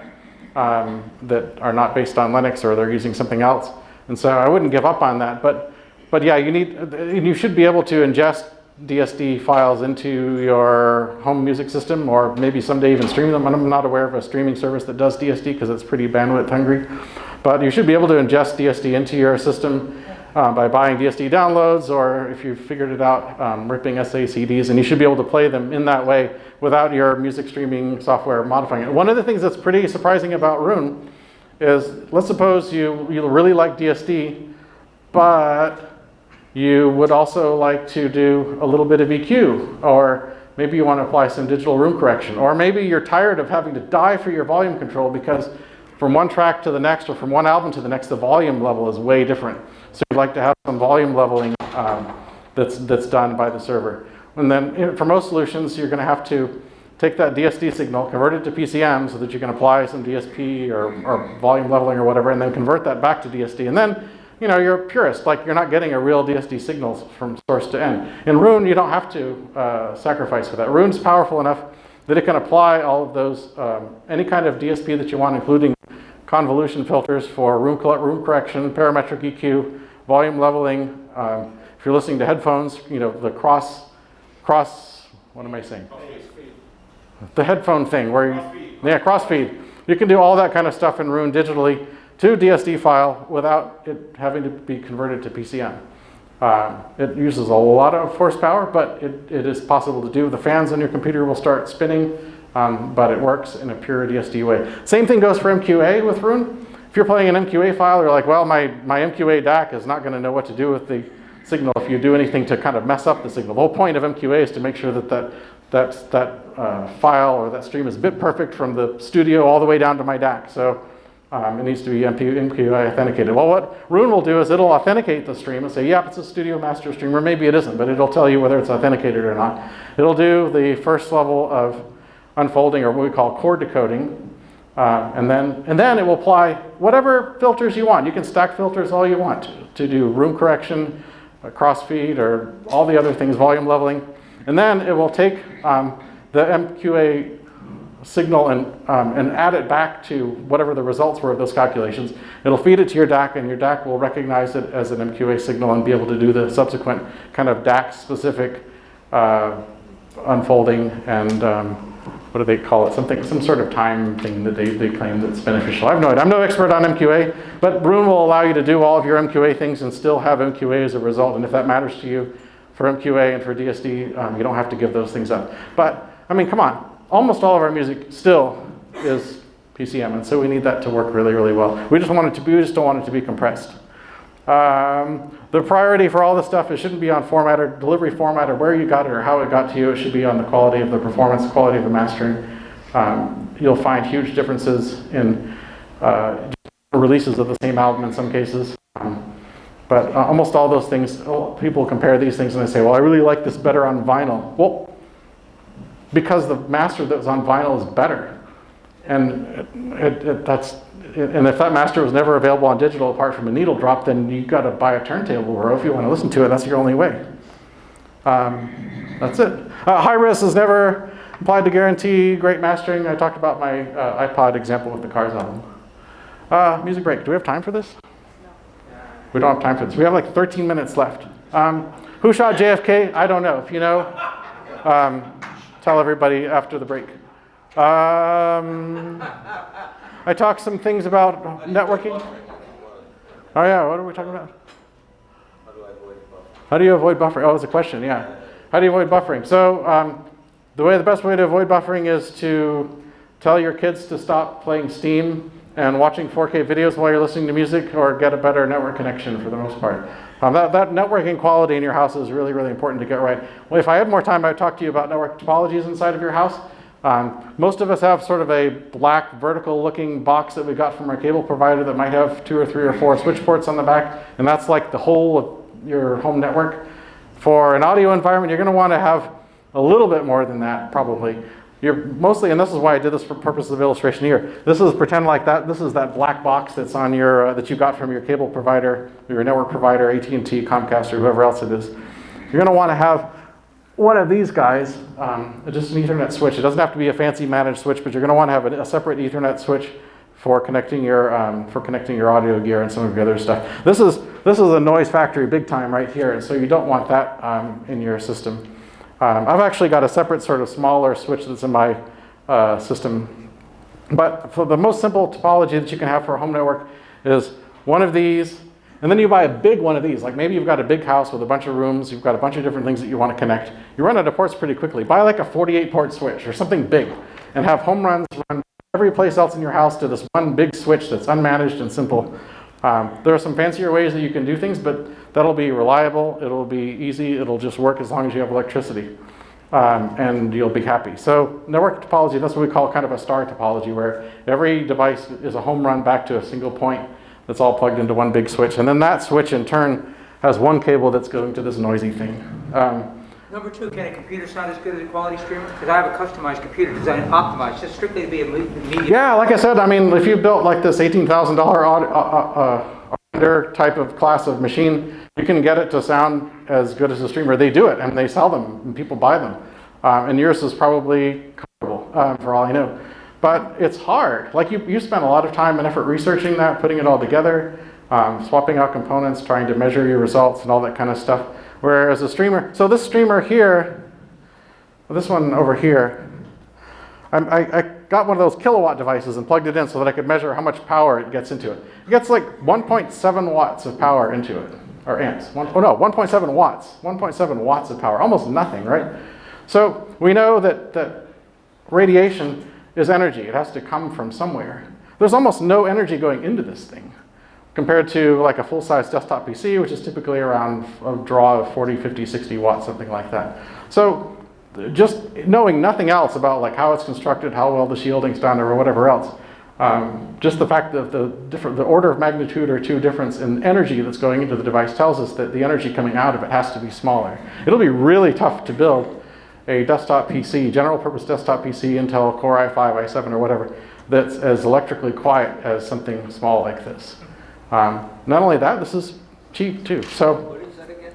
that are not based on Linux, or they're using something else. And so I wouldn't give up on that. But yeah, you should be able to ingest DSD files into your home music system, or maybe someday even stream them. I'm not aware of a streaming service that does DSD because it's pretty bandwidth hungry. But you should be able to ingest DSD into your system by buying DSD downloads, or if you've figured it out, ripping SACDs, and you should be able to play them in that way without your music streaming software modifying it. One of the things that's pretty surprising about Rune is, let's suppose you really like DSD, but you would also like to do a little bit of EQ, or maybe you want to apply some digital room correction, or maybe you're tired of having to die for your volume control because from one track to the next, or from one album to the next, the volume level is way different. So you'd like to have some volume leveling that's done by the server. And then for most solutions, you're going to have to take that DSD signal, convert it to PCM so that you can apply some DSP or volume leveling or whatever, and then convert that back to DSD. And then, you know, you're a purist, like you're not getting a real DSD signal from source to end. In Roon, you don't have to sacrifice for that. Roon's powerful enough that it can apply all of those, any kind of DSP that you want, including convolution filters for room correction, parametric EQ, volume leveling. If you're listening to headphones, you know, the cross, what am I saying? The headphone thing where crossfeed. You can do all that kind of stuff in Roon digitally to DSD file without it having to be converted to PCM. It uses a lot of horsepower, but it is possible to do. The fans on your computer will start spinning, but it works in a pure DSD way. Same thing goes for MQA with Roon. If you're playing an MQA file, you're like, well, my MQA DAC is not going to know what to do with the signal if you do anything to kind of mess up the signal. The whole point of MQA is to make sure that file or that stream is bit perfect from the studio all the way down to my DAC. So it needs to be MQA authenticated. Well, what Roon will do is it'll authenticate the stream and say, yep, it's a studio master stream, or maybe it isn't, but it'll tell you whether it's authenticated or not. It'll do the first level of unfolding, or what we call chord decoding, and then it will apply whatever filters you want. You can stack filters all you want to do room correction, crossfeed, or all the other things, volume leveling. And then it will take the MQA signal and add it back to whatever the results were of those calculations. It'll feed it to your DAC, and your DAC will recognize it as an MQA signal and be able to do the subsequent kind of DAC-specific unfolding and what do they call it? Some sort of time thing that they claim that's beneficial. I have no idea. I'm no expert on MQA, but Roon will allow you to do all of your MQA things and still have MQA as a result. And if that matters to you for MQA and for DSD, you don't have to give those things up. But I mean, come on. Almost all of our music still is PCM, and so we need that to work really, really well. We just don't want it to be compressed. The priority for all this stuff, it shouldn't be on format or delivery format or where you got it or how it got to you. It should be on the quality of the performance, quality of the mastering. You'll find huge differences in releases of the same album in some cases. But almost all those things, people compare these things and they say, well, I really like this better on vinyl. Well, because the master that was on vinyl is better. And and if that master was never available on digital apart from a needle drop, then you've got to buy a turntable, or if you want to listen to it, that's your only way. That's it. High-res is never applied to guarantee great mastering. I talked about my iPod example with the Cars album. Music break. Do we have time for this? We don't have time for this. We have like 13 minutes left. Who shot JFK? I don't know. If you know, tell everybody after the break. I talked some things about networking. Oh yeah, what are we talking about? How do you avoid buffering? Oh, it's a question, yeah. How do you avoid buffering? So the best way to avoid buffering is to tell your kids to stop playing Steam and watching 4K videos while you're listening to music, or get a better network connection for the most part. That networking quality in your house is really, really important to get right. Well, if I had more time, I'd talk to you about network topologies inside of your house. Most of us have sort of a black vertical looking box that we got from our cable provider that might have 2 or 3 or 4 switch ports on the back, and that's like the whole of your home network. For an audio environment, you're going to want to have a little bit more than that, probably. You're mostly, and this is why I did this for purposes of illustration here. This is pretend like that. This is that black box that's on your that you got from your cable provider, your network provider, AT&T, Comcast, or whoever else it is. You're going to want to have one of these guys, just an Ethernet switch. It doesn't have to be a fancy managed switch, but you're going to want to have a separate Ethernet switch for connecting your audio gear and some of your other stuff. This is a noise factory big time right here, and so you don't want that in your system. I've actually got a separate sort of smaller switch that's in my system. But for the most simple topology that you can have for a home network is one of these, and then you buy a big one of these. Like maybe you've got a big house with a bunch of rooms, you've got a bunch of different things that you want to connect. You run out of ports pretty quickly. Buy like a 48 port switch or something big, and have home runs run every place else in your house to this one big switch that's unmanaged and simple. There are some fancier ways that you can do things, but that'll be reliable, it'll be easy, it'll just work as long as you have electricity, and you'll be happy. So network topology, that's what we call kind of a star topology, where every device is a home run back to a single point that's all plugged into one big switch, and then that switch in turn has one cable that's going to this noisy thing. Number two, can a computer sound as good as a quality streamer? Because I have a customized computer designed optimized just strictly to be a media. Yeah, like I said, I mean, if you built like this $18,000 type of class of machine, you can get it to sound as good as a streamer. They do it, and they sell them, and people buy them. And yours is probably comparable, for all I know. But it's hard. Like you spend a lot of time and effort researching that, putting it all together, swapping out components, trying to measure your results and all that kind of stuff. Whereas a streamer, so this streamer here, this one over here, I got one of those kilowatt devices and plugged it in so that I could measure how much power it gets into it. It gets like 1.7 watts of power into it, or amps. 1.7 watts. 1.7 watts of power, almost nothing, right? So we know that radiation is energy. It has to come from somewhere. There's almost no energy going into this thing compared to like a full-size desktop PC, which is typically around a draw of 40, 50, 60 watts, something like that. So just knowing nothing else about like how it's constructed, how well the shielding's done, or whatever else, just the fact that the order of magnitude or two difference in energy that's going into the device tells us that the energy coming out of it has to be smaller. It'll be really tough to build a desktop PC, general purpose desktop PC, Intel Core i5, i7, or whatever, that's as electrically quiet as something small like this. Not only that, this is cheap too. So What is that again?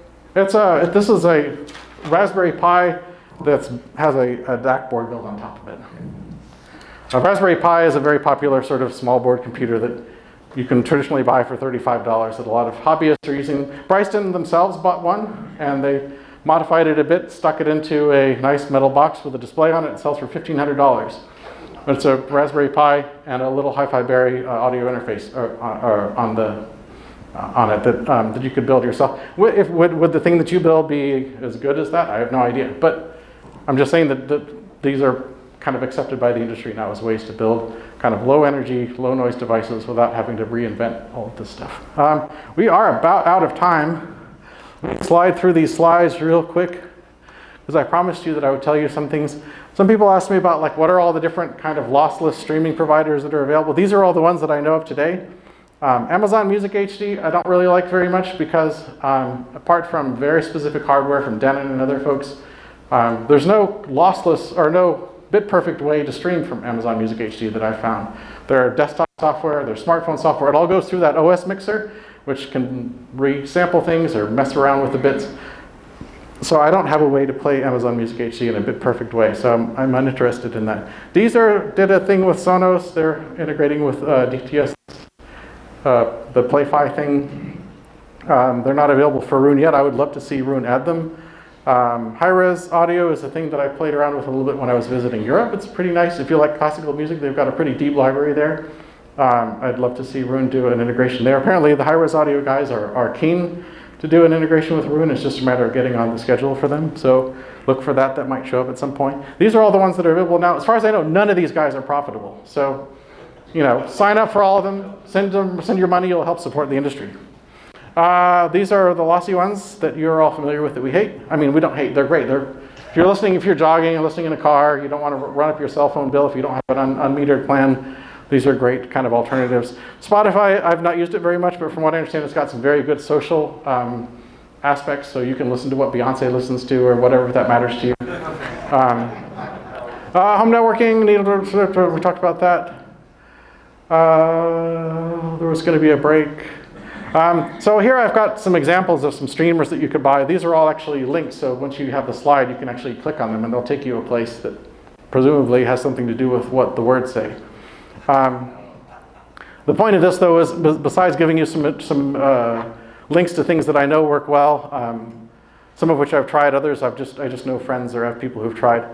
this is a Raspberry Pi that has a DAC board built on top of it. A Raspberry Pi is a very popular sort of small board computer that you can traditionally buy for $35 that a lot of hobbyists are using. Bryston themselves bought one, and they modified it a bit, stuck it into a nice metal box with a display on it. It sells for $1,500. It's a Raspberry Pi and a little hi-fi Berry audio interface on it that you could build yourself. Would the thing that you build be as good as that? I have no idea. But I'm just saying that these are kind of accepted by the industry now as ways to build kind of low energy, low noise devices without having to reinvent all of this stuff. We are about out of time. Let me slide through these slides real quick, because I promised you that I would tell you some things. Some people ask me about like what are all the different kind of lossless streaming providers that are available. These are all the ones that I know of today. Amazon Music HD I don't really like very much because apart from very specific hardware from Denon and other folks, there's no lossless or no bit perfect way to stream from Amazon Music HD that I've found. There are desktop software, there's smartphone software. It all goes through that OS mixer, which can resample things or mess around with the bits. So I don't have a way to play Amazon Music HD in a bit perfect way, so I'm uninterested in that. Deezer did a thing with Sonos. They're integrating with DTS, the Play-Fi thing. They're not available for Roon yet. I would love to see Roon add them. High-res audio is a thing that I played around with a little bit when I was visiting Europe. It's pretty nice. If you like classical music, they've got a pretty deep library there. I'd love to see Roon do an integration there. Apparently the high-res audio guys are keen to do an integration with Roon. It's just a matter of getting on the schedule for them. So look for that. That might show up at some point. These are all the ones that are available now. As far as I know, none of these guys are profitable. So, you know, sign up for all of them. Send your money. You'll help support the industry. These are the lossy ones that you're all familiar with that we hate. I mean, we don't hate. They're great. If you're listening, if you're jogging, you're listening in a car, you don't want to run up your cell phone bill if you don't have an unmetered plan. These are great kind of alternatives. Spotify, I've not used it very much, but from what I understand, it's got some very good social aspects, so you can listen to what Beyonce listens to or whatever, if that matters to you. Home networking, we talked about that. There was going to be a break. So here I've got some examples of some streamers that you could buy. These are all actually links, so once you have the slide, you can actually click on them, and they'll take you to a place that presumably has something to do with what the words say. The point of this, though, is besides giving you some links to things that I know work well, some of which I've tried, others I just know friends or have people who've tried,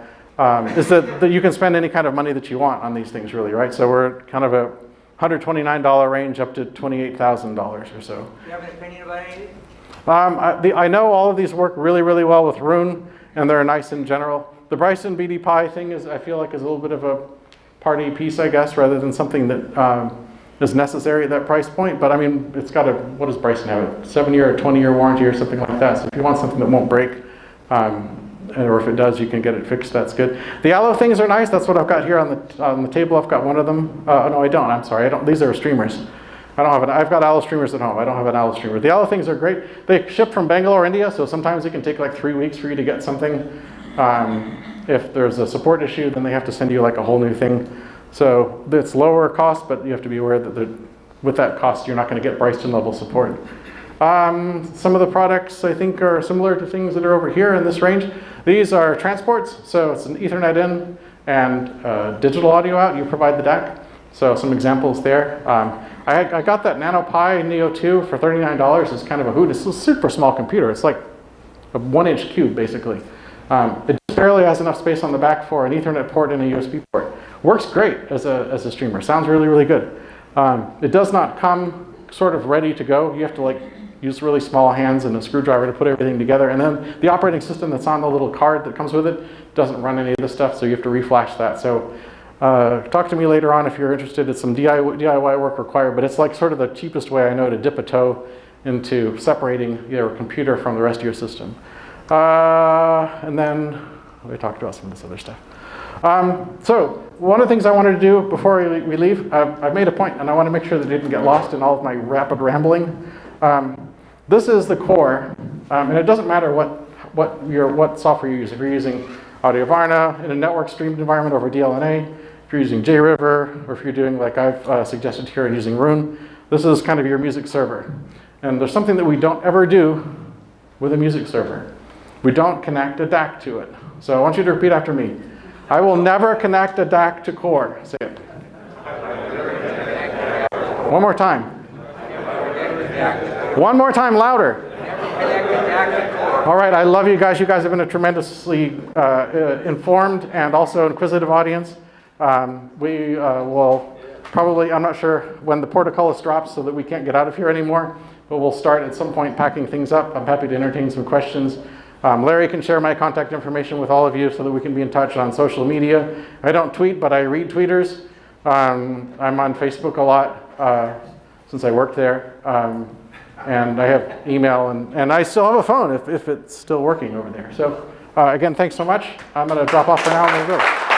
is that you can spend any kind of money that you want on these things, really, right? So we're kind of a $129 range up to $28,000 or so. Do you have an opinion about anything? I know all of these work really, really well with Roon, and they're nice in general. The Bryson BD Pi thing I feel like is a little bit of a party piece, I guess, rather than something that is necessary at that price point. But I mean, it's got what does Bryson have? A 7-year or 20-year warranty or something like that. So if you want something that won't break, or if it does, you can get it fixed. That's good. The Allo things are nice. That's what I've got here on the table. I've got one of them. No, I don't. I'm sorry. I don't. These are streamers. I've got Allo streamers at home. I don't have an Allo streamer. The Allo things are great. They ship from Bangalore, India, so sometimes it can take like 3 weeks for you to get something. If there's a support issue, then they have to send you like a whole new thing. So it's lower cost, but you have to be aware that with that cost, you're not going to get Bryston level support. Some of the products I think are similar to things that are over here in this range. These are transports, so it's an Ethernet in and digital audio out. You provide the DAC. So some examples there. I got that NanoPi Neo 2 for $39. It's kind of a hoot. It's a super small computer. It's like a 1-inch cube, basically. It just barely has enough space on the back for an Ethernet port and a USB port. Works great as a streamer. Sounds really, really good. It does not come sort of ready to go. You have to like use really small hands and a screwdriver to put everything together. And then the operating system that's on the little card that comes with it doesn't run any of this stuff, so you have to reflash that. So talk to me later on if you're interested. It's some DIY work required, but it's like sort of the cheapest way I know to dip a toe into separating your computer from the rest of your system. And then we talked about some of this other stuff. So one of the things I wanted to do before we leave, I've made a point, and I want to make sure that it didn't get lost in all of my rapid rambling. This is the core, and it doesn't matter what software you use. If you're using Audiophile in a network streamed environment over DLNA, if you're using JRiver, or if you're doing like I've suggested here and using Rune, this is kind of your music server. And there's something that we don't ever do with a music server. We don't connect a DAC to it. So I want you to repeat after me. I will never connect a DAC to core. Say it. One more time. One more time, louder. All right, I love you guys. You guys have been a tremendously informed and also inquisitive audience. We will probably, I'm not sure when the portcullis drops so that we can't get out of here anymore, but we'll start at some point packing things up. I'm happy to entertain some questions. Larry can share my contact information with all of you so that we can be in touch on social media. I don't tweet, but I read tweeters. I'm on Facebook a lot since I worked there. And I have email, and I still have a phone if it's still working over there. So again, thanks so much. I'm going to drop off for now and we'll go.